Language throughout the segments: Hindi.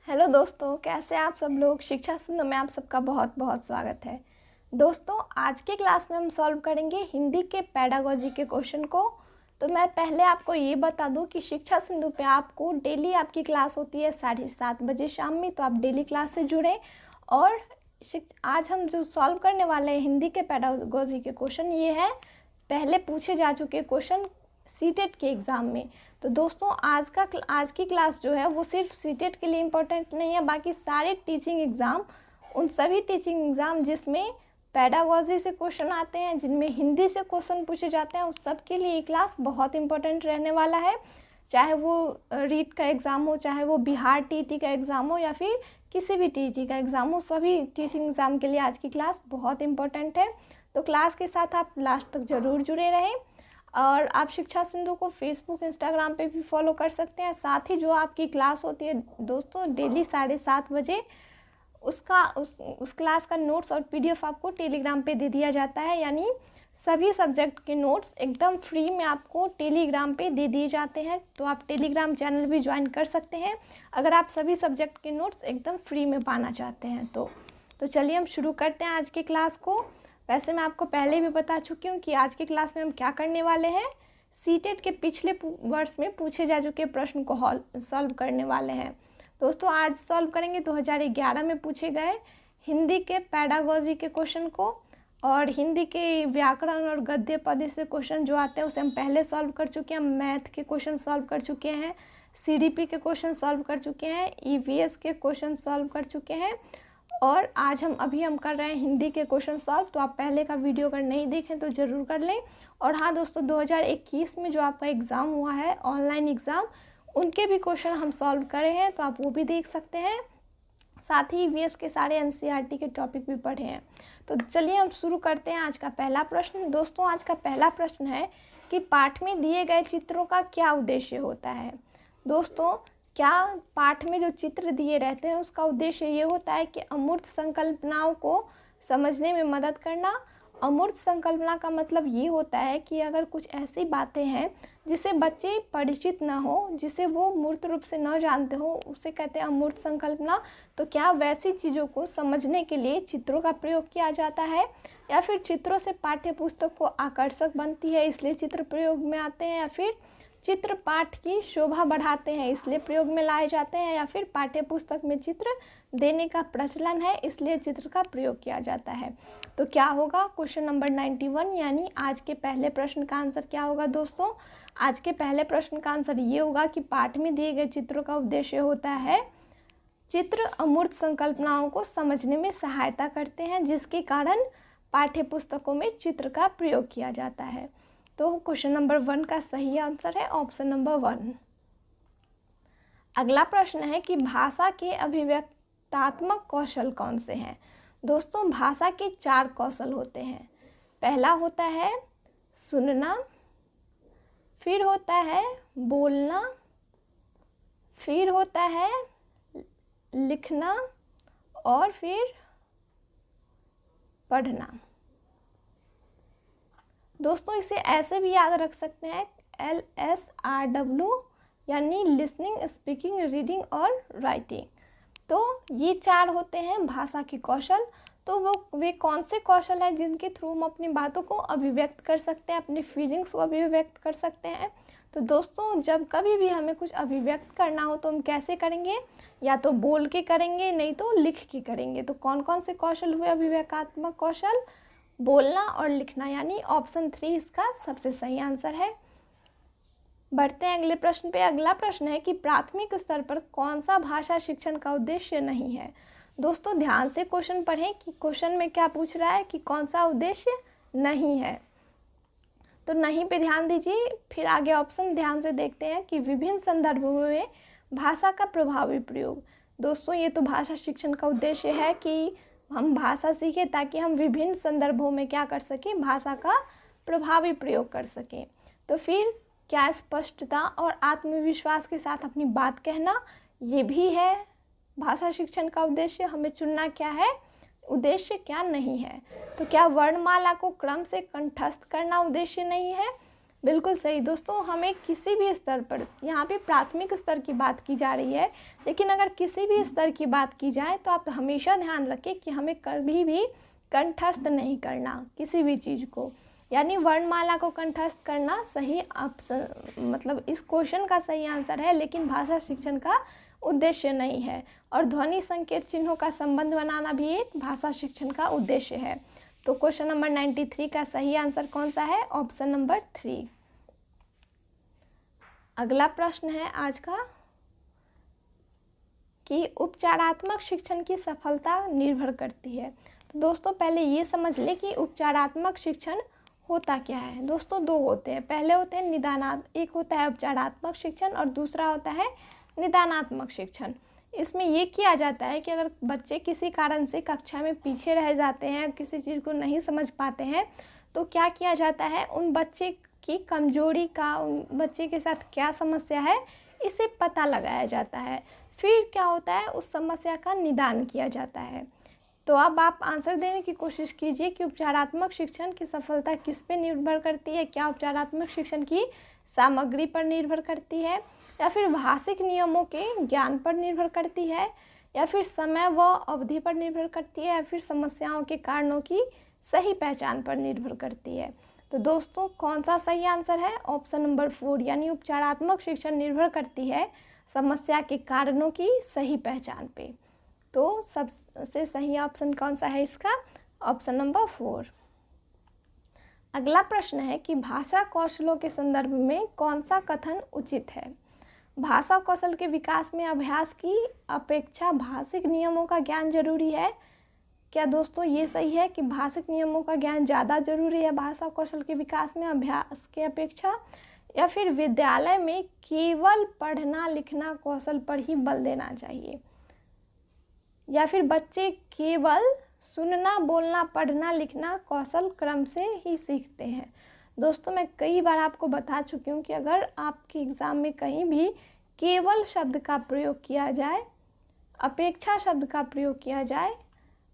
हेलो दोस्तों, कैसे आप सब लोग। शिक्षा सिंधु में आप सबका बहुत बहुत स्वागत है। दोस्तों, आज के क्लास में हम सॉल्व करेंगे हिंदी के पेडागोजी के क्वेश्चन को। तो मैं पहले आपको ये बता दूं कि शिक्षा सिंधु पे आपको डेली आपकी क्लास होती है 7:30 बजे शाम में, तो आप डेली क्लास से जुड़ें। और आज हम जो सॉल्व करने वाले हैं हिंदी के पेडागोजी के क्वेश्चन, ये है पहले पूछे जा चुके क्वेश्चन सीटेट के एग्ज़ाम में। तो दोस्तों, आज की क्लास जो है वो सिर्फ सीटेट के लिए इम्पोर्टेंट नहीं है, बाकी सारे टीचिंग एग्ज़ाम, उन सभी टीचिंग एग्ज़ाम जिसमें पेडागोजी से क्वेश्चन आते हैं, जिनमें हिंदी से क्वेश्चन पूछे जाते हैं, उस सब के लिए ये क्लास बहुत इंपॉर्टेंट रहने वाला है। चाहे वो रीट का एग्ज़ाम हो, चाहे वो बिहार टीटी का एग्ज़ाम हो, या फिर किसी भी टीटी का एग्ज़ाम हो, सभी टीचिंग एग्ज़ाम के लिए आज की क्लास बहुत इंपॉर्टेंट है। तो क्लास के साथ आप लास्ट तक ज़रूर जुड़े रहें। और आप शिक्षा सिंधु को फेसबुक इंस्टाग्राम पे भी फॉलो कर सकते हैं। साथ ही जो आपकी क्लास होती है दोस्तों डेली 7:30 बजे, उस क्लास का नोट्स और पीडीएफ आपको टेलीग्राम पे दे दिया जाता है। यानी सभी सब्जेक्ट के नोट्स एकदम फ्री में आपको टेलीग्राम पे दे दिए जाते हैं। तो आप टेलीग्राम चैनल भी ज्वाइन कर सकते हैं अगर आप सभी सब्जेक्ट के नोट्स एकदम फ्री में पाना चाहते हैं। तो चलिए हम शुरू करते हैं आज की क्लास को। वैसे मैं आपको पहले भी बता चुकी हूँ कि आज की क्लास में हम क्या करने वाले हैं। सीटेट के पिछले वर्ष में पूछे जा चुके प्रश्न को सॉल्व करने वाले हैं। दोस्तों, आज सॉल्व करेंगे 2011 में पूछे गए हिंदी के पेडागोजी के क्वेश्चन को। और हिंदी के व्याकरण और गद्य पद्य से क्वेश्चन जो आते हैं उसे हम पहले सॉल्व कर चुके हैं। मैथ के क्वेश्चन सॉल्व कर चुके हैं, सीडीपी के क्वेश्चन सॉल्व कर चुके हैं, ईवीएस के क्वेश्चन सॉल्व कर चुके हैं। और आज हम कर रहे हैं हिंदी के क्वेश्चन सॉल्व। तो आप पहले का वीडियो अगर नहीं देखें तो ज़रूर कर लें। और हाँ दोस्तों, 2021 में जो आपका एग्ज़ाम हुआ है ऑनलाइन एग्ज़ाम, उनके भी क्वेश्चन हम सॉल्व करे हैं, तो आप वो भी देख सकते हैं। साथ ही ईवीएस के सारे एनसीईआरटी के टॉपिक भी पढ़े हैं। तो चलिए हम शुरू करते हैं आज का पहला प्रश्न। दोस्तों, आज का पहला प्रश्न है कि पाठ में दिए गए चित्रों का क्या उद्देश्य होता है। दोस्तों, क्या पाठ में जो चित्र दिए रहते हैं उसका उद्देश्य ये होता है कि अमूर्त संकल्पनाओं को समझने में मदद करना। अमूर्त संकल्पना का मतलब ये होता है कि अगर कुछ ऐसी बातें हैं जिसे बच्चे परिचित ना हो, जिसे वो मूर्त रूप से न जानते हो, उसे कहते हैं अमूर्त संकल्पना। तो क्या वैसी चीज़ों को समझने के लिए चित्रों का प्रयोग किया जाता है, या फिर चित्रों से पाठ्य पुस्तक को आकर्षक बनती है इसलिए चित्र प्रयोग में आते हैं, या फिर चित्र पाठ की शोभा बढ़ाते हैं इसलिए प्रयोग में लाए जाते हैं, या फिर पाठ्य पुस्तक में चित्र देने का प्रचलन है इसलिए चित्र का प्रयोग किया जाता है। तो क्या होगा क्वेश्चन नंबर 91, यानी आज के पहले प्रश्न का आंसर क्या होगा दोस्तों। आज के पहले प्रश्न का आंसर ये होगा कि पाठ में दिए गए चित्रों का उद्देश्य होता है, चित्र अमूर्त संकल्पनाओं को समझने में सहायता करते हैं, जिसके कारण पाठ्य पुस्तकों में चित्र का प्रयोग किया जाता है। तो क्वेश्चन नंबर 1 का सही आंसर है ऑप्शन नंबर 1। अगला प्रश्न है कि भाषा के अभिव्यक्तात्मक कौशल कौन से हैं। दोस्तों, भाषा के 4 कौशल होते हैं। पहला होता है सुनना, फिर होता है बोलना, फिर होता है लिखना, और फिर पढ़ना। दोस्तों, इसे ऐसे भी याद रख सकते हैं LSRW, यानी लिसनिंग, स्पीकिंग, रीडिंग और राइटिंग। तो ये 4 होते हैं भाषा के कौशल। तो वे कौन से कौशल हैं जिनके थ्रू हम अपनी बातों को अभिव्यक्त कर सकते हैं, अपनी फीलिंग्स को अभिव्यक्त कर सकते हैं। तो दोस्तों, जब कभी भी हमें कुछ अभिव्यक्त करना हो तो हम कैसे करेंगे, या तो बोल के करेंगे, नहीं तो लिख के करेंगे। तो कौन कौन से कौशल हुए अभिव्यक्तात्मक कौशल, बोलना और लिखना, यानी ऑप्शन 3 इसका सबसे सही आंसर है। बढ़ते हैं अगले प्रश्न पे। अगला प्रश्न है कि प्राथमिक स्तर पर कौन सा भाषा शिक्षण का उद्देश्य नहीं है। दोस्तों, ध्यान से क्वेश्चन पढ़ें कि क्वेश्चन में क्या पूछ रहा है, कि कौन सा उद्देश्य नहीं है। तो नहीं पे ध्यान दीजिए। फिर आगे ऑप्शन ध्यान से देखते हैं कि विभिन्न संदर्भों में भाषा का प्रभावी प्रयोग। दोस्तों, ये तो भाषा शिक्षण का उद्देश्य है कि हम भाषा सीखें ताकि हम विभिन्न संदर्भों में क्या कर सकें, भाषा का प्रभावी प्रयोग कर सकें। तो फिर क्या स्पष्टता और आत्मविश्वास के साथ अपनी बात कहना, ये भी है भाषा शिक्षण का उद्देश्य। हमें चुनना क्या है, उद्देश्य क्या नहीं है। तो क्या वर्णमाला को क्रम से कंठस्थ करना उद्देश्य नहीं है, बिल्कुल सही दोस्तों, हमें किसी भी स्तर पर, यहाँ पे प्राथमिक स्तर की बात की जा रही है, लेकिन अगर किसी भी स्तर की बात की जाए तो आप हमेशा ध्यान रखें कि हमें कभी भी कंठस्थ नहीं करना किसी भी चीज़ को, यानी वर्णमाला को कंठस्थ करना सही ऑप्शन, मतलब इस क्वेश्चन का सही आंसर है, लेकिन भाषा शिक्षण का उद्देश्य नहीं है। और ध्वनि संकेत चिन्हों का संबंध बनाना भी एक भाषा शिक्षण का उद्देश्य है। तो क्वेश्चन नंबर 93 का सही आंसर कौन सा है? Option number 3। अगला प्रश्न है आज का कि उपचारात्मक शिक्षण की सफलता निर्भर करती है। तो दोस्तों पहले ये समझ ले कि उपचारात्मक शिक्षण होता क्या है। दोस्तों दो होते हैं, पहले होते हैं एक होता है उपचारात्मक शिक्षण और दूसरा होता है निदानात्मक शिक्षण। इसमें ये किया जाता है कि अगर बच्चे किसी कारण से कक्षा में पीछे रह जाते हैं, किसी चीज़ को नहीं समझ पाते हैं, तो क्या किया जाता है, उन बच्चे की कमजोरी का, उन बच्चे के साथ क्या समस्या है, इसे पता लगाया जाता है। फिर क्या होता है, उस समस्या का निदान किया जाता है। तो अब आप आंसर देने की कोशिश कीजिए कि उपचारात्मक शिक्षण की सफलता किस पे निर्भर करती है। क्या उपचारात्मक शिक्षण की सामग्री पर निर्भर करती है, या फिर भाषिक नियमों के ज्ञान पर निर्भर करती है, या फिर समय व अवधि पर निर्भर करती है, या फिर समस्याओं के कारणों की सही पहचान पर निर्भर करती है। तो दोस्तों कौन सा सही आंसर है? ऑप्शन नंबर 4, यानी उपचारात्मक शिक्षण निर्भर करती है समस्या के कारणों की सही पहचान पे। तो सबसे सही ऑप्शन कौन सा है इसका? Option number 4। अगला प्रश्न है कि भाषा कौशलों के संदर्भ में कौन सा कथन उचित है। भाषा कौशल के विकास में अभ्यास की अपेक्षा भाषिक नियमों का ज्ञान जरूरी है। क्या दोस्तों ये सही है कि भाषिक नियमों का ज्ञान ज़्यादा जरूरी है भाषा कौशल के विकास में अभ्यास के अपेक्षा, या फिर विद्यालय में केवल पढ़ना लिखना कौशल पर ही बल देना चाहिए, या फिर बच्चे केवल सुनना बोलना पढ़ना लिखना कौशल क्रम से ही सीखते हैं। दोस्तों मैं कई बार आपको बता चुकी हूँ कि अगर आपके एग्ज़ाम में कहीं भी केवल शब्द का प्रयोग किया जाए, अपेक्षा शब्द का प्रयोग किया जाए,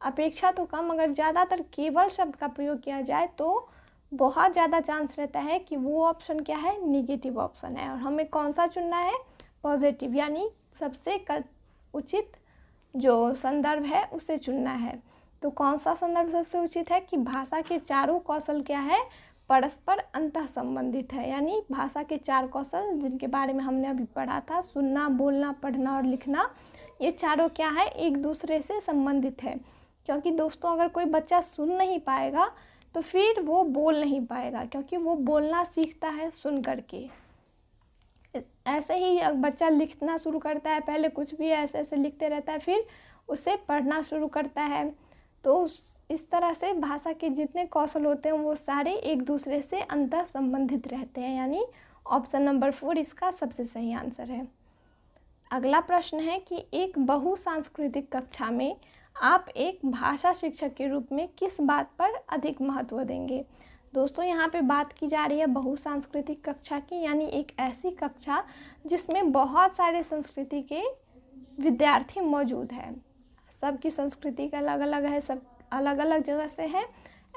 अपेक्षा तो कम, अगर ज़्यादातर केवल शब्द का प्रयोग किया जाए तो बहुत ज़्यादा चांस रहता है कि वो ऑप्शन क्या है, निगेटिव ऑप्शन है, और हमें कौन सा चुनना है, पॉजिटिव, यानी सबसे उचित जो संदर्भ है उसे चुनना है। तो कौन सा संदर्भ सबसे उचित है कि भाषा के चारों कौशल क्या है, परस्पर अंतः संबंधित है, यानी भाषा के 4 कौशल जिनके बारे में हमने अभी पढ़ा था, सुनना बोलना पढ़ना और लिखना, ये चारों क्या है, एक दूसरे से संबंधित है। क्योंकि दोस्तों अगर कोई बच्चा सुन नहीं पाएगा तो फिर वो बोल नहीं पाएगा, क्योंकि वो बोलना सीखता है सुन करके। ऐसे ही बच्चा लिखना शुरू करता है, पहले कुछ भी ऐसे ऐसे लिखते रहता है, फिर उसे पढ़ना शुरू करता है। तो इस तरह से भाषा के जितने कौशल होते हैं वो सारे एक दूसरे से अंतः संबंधित रहते हैं, यानी ऑप्शन नंबर 4 इसका सबसे सही आंसर है। अगला प्रश्न है कि एक बहुसांस्कृतिक कक्षा में आप एक भाषा शिक्षक के रूप में किस बात पर अधिक महत्व देंगे। दोस्तों यहाँ पे बात की जा रही है बहुसांस्कृतिक कक्षा की, यानी एक ऐसी कक्षा जिसमें बहुत सारे संस्कृति के विद्यार्थी मौजूद हैं, सबकी संस्कृति का अलग अलग है, सब अलग अलग जगह से है।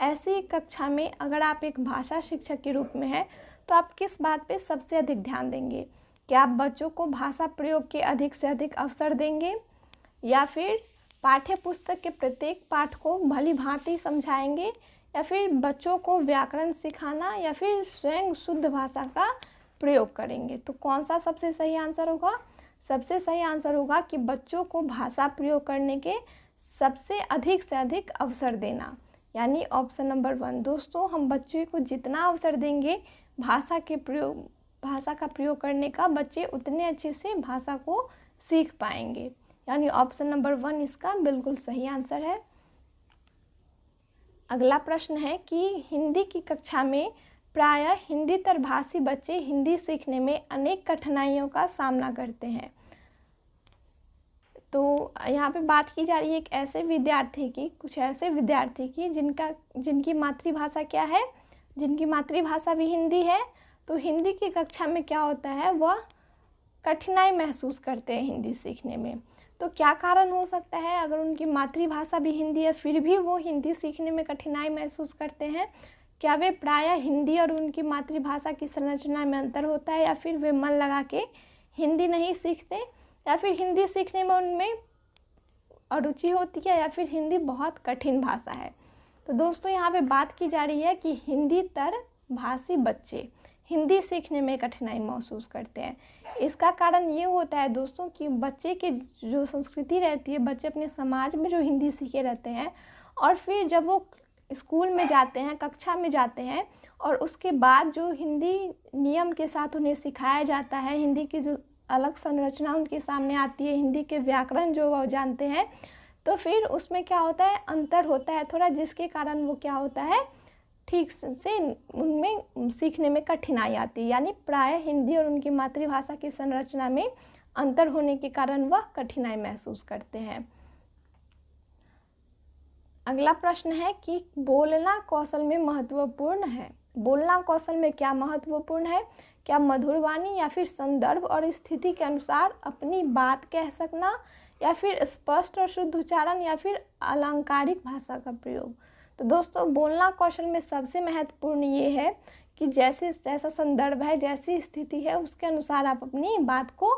ऐसी कक्षा में अगर आप एक भाषा शिक्षक के रूप में हैं तो आप किस बात पे सबसे अधिक ध्यान देंगे? क्या आप बच्चों को भाषा प्रयोग के अधिक से अधिक अवसर देंगे, या फिर पाठ्य पुस्तक के प्रत्येक पाठ को भली भांति समझाएंगे, या फिर बच्चों को व्याकरण सिखाना, या फिर स्वयं शुद्ध भाषा का प्रयोग करेंगे? तो कौन सा सबसे सही आंसर होगा? सबसे सही आंसर होगा कि बच्चों को भाषा प्रयोग करने के सबसे अधिक से अधिक अवसर देना, यानी ऑप्शन नंबर 1। दोस्तों हम बच्चे को जितना अवसर देंगे भाषा का प्रयोग करने का, बच्चे उतने अच्छे से भाषा को सीख पाएंगे, यानी ऑप्शन नंबर 1 इसका बिल्कुल सही आंसर है। अगला प्रश्न है कि हिंदी की कक्षा में प्रायः हिंदीतर भाषी बच्चे हिंदी सीखने में अनेक कठिनाइयों का सामना करते हैं। तो यहाँ पे बात की जा रही है एक ऐसे विद्यार्थी की, कुछ ऐसे विद्यार्थी की जिनकी मातृभाषा क्या है, जिनकी मातृभाषा भी हिंदी है। तो हिंदी की कक्षा में क्या होता है, वह कठिनाई महसूस करते हैं हिंदी सीखने में। तो क्या कारण हो सकता है, अगर उनकी मातृभाषा भी हिंदी है फिर भी वो हिंदी सीखने में कठिनाई महसूस करते हैं? क्या वे प्रायः हिंदी और उनकी मातृभाषा की संरचना में अंतर होता है, या फिर वे मन लगा के हिंदी नहीं सीखते, या फिर हिंदी सीखने में उनमें अरुचि होती है, या फिर हिंदी बहुत कठिन भाषा है। तो दोस्तों यहाँ पे बात की जा रही है कि हिंदी तर भाषी बच्चे हिंदी सीखने में कठिनाई महसूस करते हैं। इसका कारण ये होता है दोस्तों कि बच्चे की जो संस्कृति रहती है, बच्चे अपने समाज में जो हिंदी सीखे रहते हैं, और फिर जब वो स्कूल में जाते हैं, कक्षा में जाते हैं, और उसके बाद जो हिंदी नियम के साथ उन्हें सिखाया जाता है, हिंदी की जो अलग संरचना उनके सामने आती है, हिंदी के व्याकरण जो वो जानते हैं, तो फिर उसमें क्या होता है, अंतर होता है थोड़ा, जिसके कारण वो क्या होता है, ठीक से उनमें सीखने में कठिनाई आती है। यानी प्रायः हिंदी और उनकी मातृभाषा की संरचना में अंतर होने के कारण वह कठिनाई महसूस करते हैं। अगला प्रश्न है कि बोलना कौशल में महत्वपूर्ण है। बोलना कौशल में क्या महत्वपूर्ण है? क्या मधुर वाणी, या फिर संदर्भ और स्थिति के अनुसार अपनी बात कह सकना, या फिर स्पष्ट और शुद्ध उच्चारण, या फिर अलंकारिक भाषा का प्रयोग? तो दोस्तों बोलना कौशल में सबसे महत्वपूर्ण ये है कि जैसा संदर्भ है, जैसी स्थिति है, उसके अनुसार आप अपनी बात को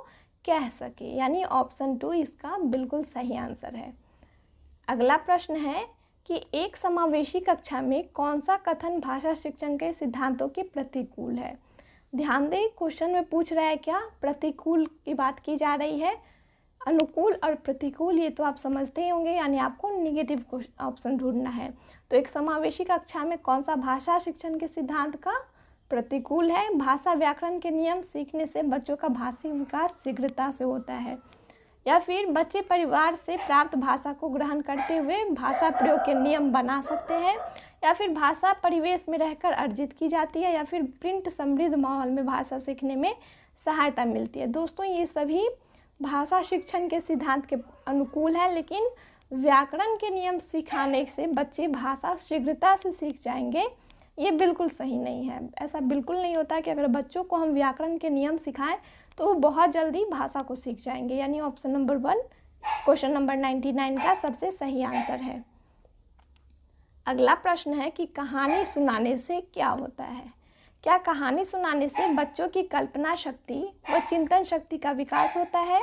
कह सके। यानी ऑप्शन 2 इसका बिल्कुल सही आंसर है। अगला प्रश्न है कि एक समावेशी कक्षा में कौन सा कथन भाषा शिक्षण के सिद्धांतों के प्रतिकूल है? ध्यान दें, क्वेश्चन में पूछ रहा है क्या, प्रतिकूल की बात की जा रही है। अनुकूल और प्रतिकूल ये तो आप समझते ही होंगे, यानी आपको निगेटिव ऑप्शन ढूंढना है। तो एक समावेशी कक्षा में कौन सा भाषा शिक्षण के सिद्धांत का प्रतिकूल है? भाषा व्याकरण के नियम सीखने से बच्चों का भाषी विकास शीघ्रता से होता है, या फिर बच्चे परिवार से प्राप्त भाषा को ग्रहण करते हुए भाषा प्रयोग के नियम बना सकते हैं, या फिर भाषा परिवेश में रहकर अर्जित की जाती है, या फिर प्रिंट समृद्ध माहौल में भाषा सीखने में सहायता मिलती है। दोस्तों ये सभी भाषा शिक्षण के सिद्धांत के अनुकूल है, लेकिन व्याकरण के नियम सिखाने से बच्चे भाषा शीघ्रता से सीख जाएंगे, ये बिल्कुल सही नहीं है। ऐसा बिल्कुल नहीं होता कि अगर बच्चों को हम व्याकरण के नियम सिखाएं तो वो बहुत जल्दी भाषा को सीख जाएंगे। यानी ऑप्शन नंबर 1 क्वेश्चन नंबर 99 का सबसे सही आंसर है। अगला प्रश्न है कि कहानी सुनाने से क्या होता है? क्या कहानी सुनाने से बच्चों की कल्पना शक्ति व चिंतन शक्ति का विकास होता है,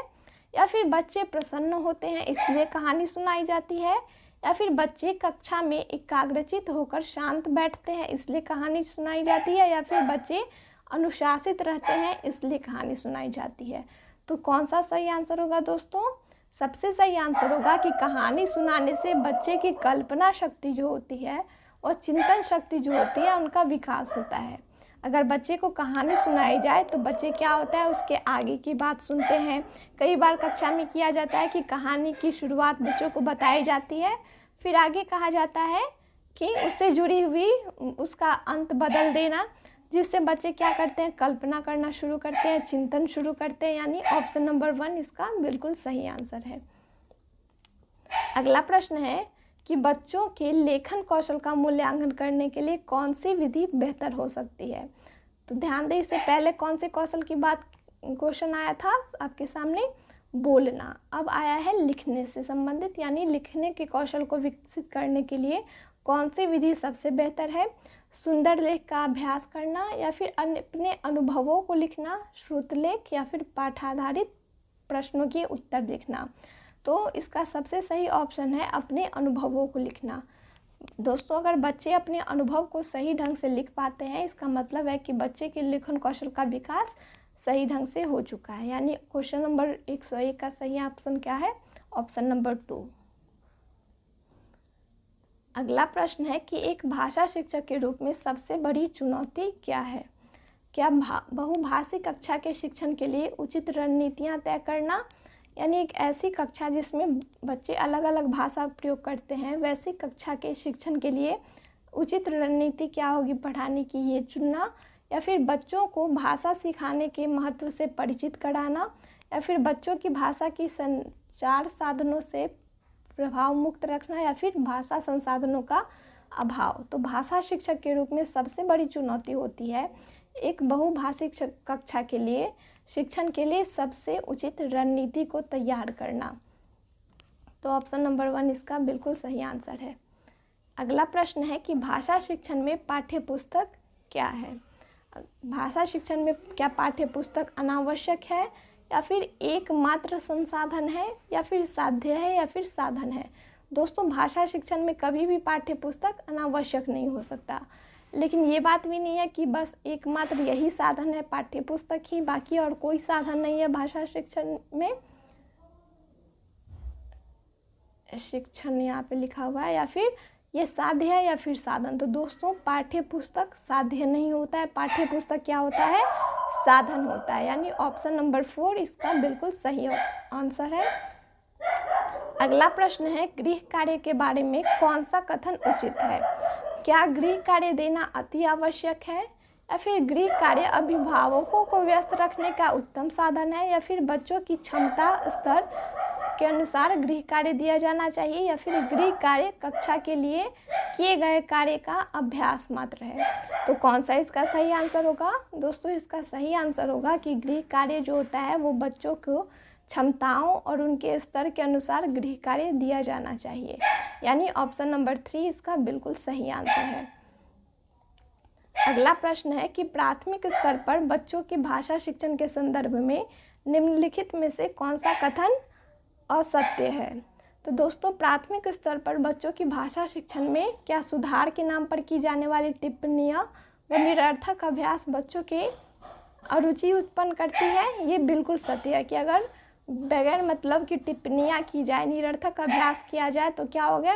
या फिर बच्चे प्रसन्न होते हैं इसलिए कहानी सुनाई जाती है, या फिर बच्चे कक्षा में एकाग्रचित होकर शांत बैठते हैं इसलिए कहानी सुनाई जाती है, या फिर बच्चे अनुशासित रहते हैं इसलिए कहानी सुनाई जाती है? तो कौन सा सही आंसर होगा दोस्तों? सबसे सही आंसर होगा कि कहानी सुनाने से बच्चे की कल्पना शक्ति जो होती है और चिंतन शक्ति जो होती है उनका विकास होता है। अगर बच्चे को कहानी सुनाई जाए तो बच्चे क्या होता है, उसके आगे की बात सुनते हैं। कई बार कक्षा में किया जाता है कि कहानी की शुरुआत बच्चों को बताई जाती है, फिर आगे कहा जाता है कि उससे जुड़ी हुई उसका अंत बदल देना, जिससे बच्चे क्या करते हैं, कल्पना करना शुरू करते हैं, चिंतन शुरू करते हैं। यानी ऑप्शन नंबर 1 इसका बिल्कुल सही आंसर है। अगला प्रश्न है कि बच्चों के लेखन कौशल का मूल्यांकन करने के लिए कौन सी विधि बेहतर हो सकती है? तो ध्यान दें, इससे पहले कौन से कौशल की बात क्वेश्चन आया था आपके सामने? बोलना। अब आया है लिखने से संबंधित, यानी लिखने के कौशल को विकसित करने के लिए कौन सी विधि सबसे बेहतर है? सुंदर लेख का अभ्यास करना, या फिर अपने अनुभवों को लिखना, श्रुतलेख, या फिर पाठाधारित प्रश्नों के उत्तर लिखना? तो इसका सबसे सही ऑप्शन है अपने अनुभवों को लिखना। दोस्तों अगर बच्चे अपने अनुभव को सही ढंग से लिख पाते हैं, इसका मतलब है कि बच्चे के लेखन कौशल का विकास सही ढंग से हो चुका है। यानी क्वेश्चन नंबर 101 का सही ऑप्शन क्या है? Option number 2। अगला प्रश्न है कि एक भाषा शिक्षक के रूप में सबसे बड़ी चुनौती क्या है? क्या बहुभाषी कक्षा के शिक्षण के लिए उचित रणनीतियाँ तय करना, यानी एक ऐसी कक्षा जिसमें बच्चे अलग अलग भाषा प्रयोग करते हैं, वैसी कक्षा के शिक्षण के लिए उचित रणनीति क्या होगी पढ़ाने की, ये चुनना, या फिर बच्चों को भाषा सिखाने के महत्व से परिचित कराना, या फिर बच्चों की भाषा की संचार साधनों से प्रभाव मुक्त रखना, या फिर भाषा संसाधनों का अभाव? तो भाषा शिक्षक के रूप में सबसे बड़ी चुनौती होती है एक बहुभाषी कक्षा के लिए शिक्षण के लिए सबसे उचित रणनीति को तैयार करना। तो ऑप्शन नंबर 1 इसका बिल्कुल सही आंसर है। अगला प्रश्न है कि भाषा शिक्षण में पाठ्य पुस्तक क्या है। भाषा शिक्षण में क्या पाठ्य पुस्तक अनावश्यक है या फिर एकमात्र संसाधन है या फिर साध्य है या फिर साधन है। दोस्तों, भाषा शिक्षण में कभी भी पाठ्य पुस्तक अनावश्यक नहीं हो सकता, लेकिन ये बात भी नहीं है कि बस एकमात्र यही साधन है पाठ्य पुस्तक ही, बाकी और कोई साधन नहीं है भाषा शिक्षण में। शिक्षण यहाँ पे लिखा हुआ है, या फिर ये साध्य है या फिर साधन। तो दोस्तों, पाठ्य पुस्तक साध्य नहीं होता है, पाठ्य पुस्तक क्या होता है, साधन होता है। यानी ऑप्शन नंबर 4 इसका बिल्कुल सही आंसर है। अगला प्रश्न है, गृह कार्य के बारे में कौन सा कथन उचित है। क्या गृह कार्य देना अति आवश्यक है या फिर गृह कार्य अभिभावकों को व्यस्त रखने का उत्तम साधन है या फिर बच्चों की क्षमता स्तर के अनुसार गृह कार्य दिया जाना चाहिए या फिर गृह कार्य कक्षा के लिए किए गए कार्य का अभ्यास मात्र है। तो कौन सा इसका सही आंसर होगा। दोस्तों, इसका सही आंसर होगा कि गृह कार्य जो होता है वो बच्चों को क्षमताओं और उनके स्तर के अनुसार गृह कार्य दिया जाना चाहिए। यानी ऑप्शन नंबर 3 इसका बिल्कुल सही आंसर है। अगला प्रश्न है कि प्राथमिक स्तर पर बच्चों के भाषा शिक्षण के संदर्भ में निम्नलिखित में से कौन सा कथन असत्य है। तो दोस्तों, प्राथमिक स्तर पर बच्चों की भाषा शिक्षण में क्या सुधार के नाम पर की जाने वाली टिप्पणियाँ व निरर्थक अभ्यास बच्चों के अरुचि उत्पन्न करती है। ये बिल्कुल सत्य है कि अगर बगैर मतलब की टिप्पणियाँ की जाए, निरर्थक अभ्यास किया जाए तो क्या हो गया,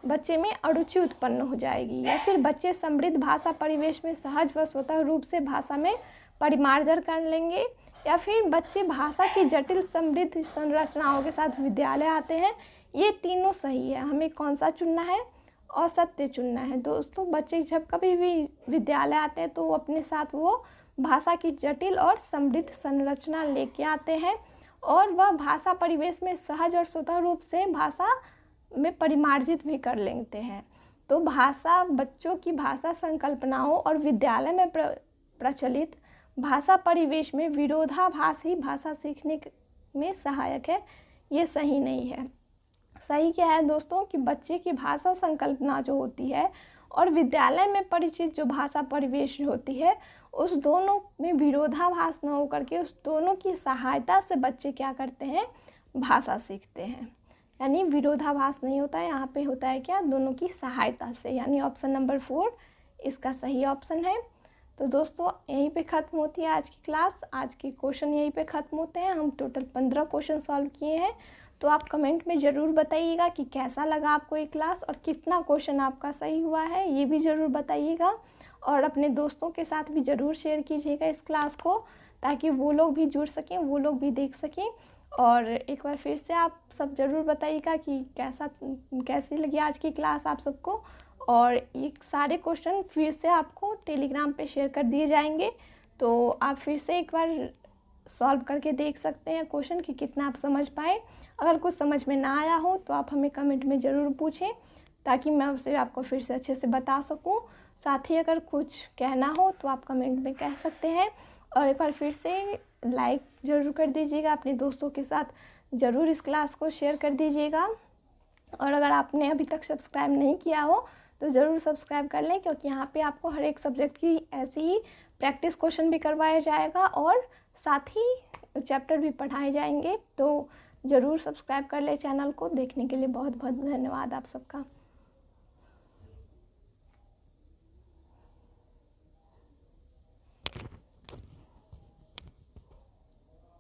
बच्चे में अरुचि उत्पन्न हो जाएगी, या फिर बच्चे समृद्ध भाषा परिवेश में सहज व स्वतः रूप से भाषा में परिमार्जन कर लेंगे, या फिर बच्चे भाषा की जटिल समृद्ध संरचनाओं के साथ विद्यालय आते हैं। ये तीनों सही है, हमें कौन सा चुनना है, असत्य चुनना है। दोस्तों, बच्चे जब कभी भी विद्यालय आते हैं तो अपने साथ वो भाषा की जटिल और समृद्ध संरचना लेके आते हैं और वह भाषा परिवेश में सहज और स्वतः रूप से भाषा में परिमार्जित भी कर लेते हैं। तो भाषा बच्चों की भाषा संकल्पनाओं और विद्यालय में प्रचलित भाषा परिवेश में विरोधाभास ही भाषा सीखने में सहायक है। ये सही नहीं है। सही क्या है दोस्तों कि बच्चे की भाषा संकल्पना जो होती है और विद्यालय में परिचित जो भाषा परिवेश होती है, उस दोनों में विरोधाभास न होकर के उस दोनों की सहायता से बच्चे क्या करते हैं, भाषा सीखते हैं। यानी विरोधाभास नहीं होता है, यहाँ पे होता है क्या, दोनों की सहायता से। यानी ऑप्शन नंबर 4 इसका सही ऑप्शन है। तो दोस्तों, यहीं पे ख़त्म होती है आज की क्लास। आज के क्वेश्चन यहीं पे ख़त्म होते हैं। हम टोटल 15 क्वेश्चन सॉल्व किए हैं। तो आप कमेंट में ज़रूर बताइएगा कि कैसा लगा आपको ये क्लास और कितना क्वेश्चन आपका सही हुआ है, ये भी ज़रूर बताइएगा। और अपने दोस्तों के साथ भी ज़रूर शेयर कीजिएगा इस क्लास को, ताकि वो लोग भी जुड़ सकें, वो लोग भी देख सकें। और एक बार फिर से आप सब ज़रूर बताइएगा कि कैसी लगी आज की क्लास आप सबको। और ये सारे क्वेश्चन फिर से आपको टेलीग्राम पे शेयर कर दिए जाएंगे, तो आप फिर से एक बार सॉल्व करके देख सकते हैं क्वेश्चन कि कितना आप समझ पाए। अगर कुछ समझ में ना आया हो तो आप हमें कमेंट में ज़रूर पूछें, ताकि मैं उसे आपको फिर से अच्छे से बता सकूं। साथ ही अगर कुछ कहना हो तो आप कमेंट में कह सकते हैं। और एक बार फिर से लाइक ज़रूर कर दीजिएगा, अपने दोस्तों के साथ ज़रूर इस क्लास को शेयर कर दीजिएगा। और अगर आपने अभी तक सब्सक्राइब नहीं किया हो तो ज़रूर सब्सक्राइब कर लें, क्योंकि यहाँ पे आपको हर एक सब्जेक्ट की ऐसी ही प्रैक्टिस क्वेश्चन भी करवाया जाएगा और साथ ही चैप्टर भी पढ़ाए जाएंगे। तो ज़रूर सब्सक्राइब कर लें चैनल को। देखने के लिए बहुत बहुत धन्यवाद आप सबका।